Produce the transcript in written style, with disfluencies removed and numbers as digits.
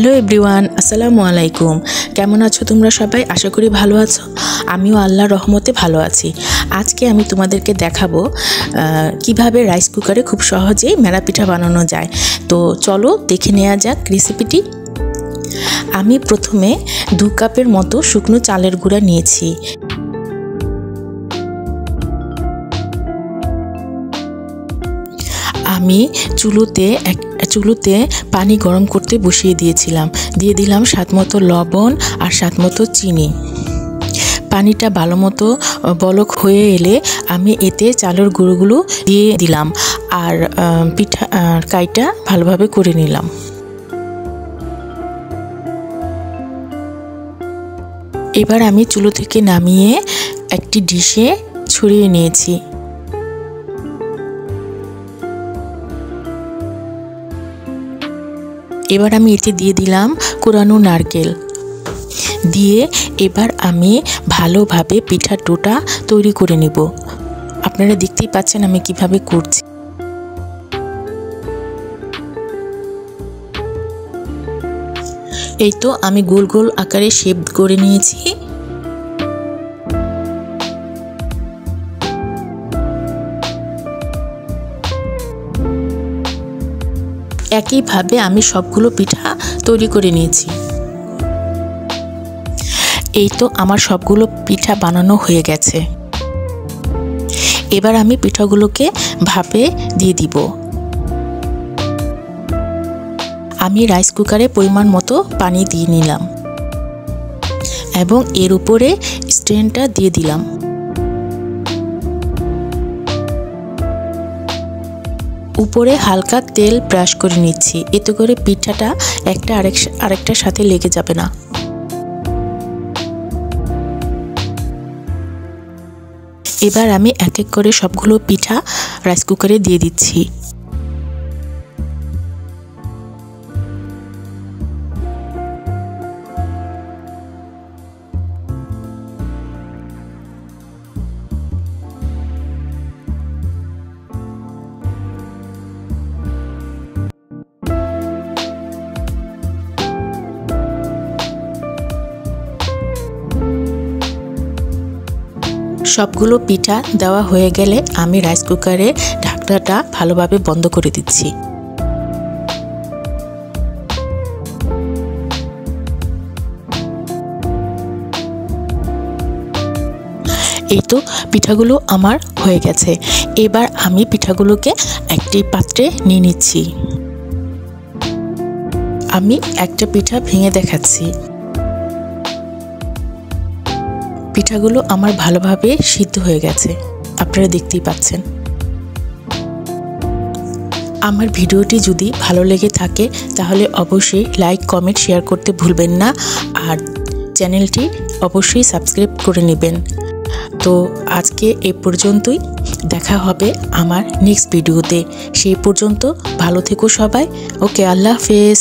Hello everyone, আসসালামু আলাইকুম। কেমন আছো তোমরা সবাই? আশা করি ভালো আছো। আমিও আল্লাহর রহমতে ভালো আছি। আজকে আমি তোমাদেরকে দেখাবো কিভাবে রাইস কুকারে খুব সহজেই মেরা পিঠা বানানো যায়। তো চলো দেখে নেওয়া যাক রেসিপিটি। আমি প্রথমে 2 কাপের মতো শুকনো চালের গুঁড়া নিয়েছি। আমি চুলোতে পানি গরম করতে বসিয়ে দিয়েছিলাম। দিয়ে দিলাম স্বাদমতো লবণ আর স্বাদমতো চিনি। পানিটা ভালো মতো বলক হয়ে এলে আমি এতে চালের গুঁড়োগুলো দিয়ে দিলাম আর পিঠা কাইটা ভালোভাবে করে নিলাম। এবার আমি চুলো থেকে নামিয়ে একটি ডিশে ছড়িয়ে নিয়েছি। এবার আমি এতে দিয়ে দিলাম কোরানো নারকেল দিয়ে এবার আমি ভালোভাবে পিঠার ডোটা তৈরি করে নেব। আপনারা দেখতেই পাচ্ছেন আমি কিভাবে করছি। এই তো আমি গোল গোল আকারে শেপ করে নিয়েছি। একইভাবে আমি সবগুলো পিঠা তৈরি করে নিয়েছি। এই তো আমার সবগুলো পিঠা বানানো হয়ে গেছে। এবার আমি পিঠাগুলোকে ভাপে দিয়ে দিব। আমি রাইস কুকারে পরিমাণ মতো পানি দিয়ে নিলাম এবং এর উপরে স্ট্যান্ডটা দিয়ে দিলাম। উপরে হালকা তেল ব্রাশ করে নিচ্ছি, এতে করে পিঠাটা একটা আরেকটার সাথে লেগে যাবে না। এবার আমি এক এক করে সবগুলো পিঠা রাইস কুকারে দিয়ে দিচ্ছি। সবগুলো পিঠা দেওয়া হয়ে গেলে আমি রাইস কুকারে ঢাকনাটা ভালোভাবে বন্ধ করে দিচ্ছি। এই তো পিঠাগুলো আমার হয়ে গেছে। এবার আমি পিঠাগুলোকে একটি পাত্রে নিয়ে নিচ্ছি। আমি একটা পিঠা ভেঙে দেখাচ্ছি। পিঠাগুলো আমার ভালোভাবে সিদ্ধ হয়ে গেছে, আপনারা দেখতেই পাচ্ছেন। আমার ভিডিওটি যদি ভালো লেগে থাকে তাহলে অবশ্যই লাইক, কমেন্ট, শেয়ার করতে ভুলবেন না আর চ্যানেলটি অবশ্যই সাবস্ক্রাইব করে নেবেন। তো আজকে এ পর্যন্তই, দেখা হবে আমার নেক্সট ভিডিওতে। সেই পর্যন্ত ভালো থেকো সবাই। ওকে, আল্লাহ হাফেজ।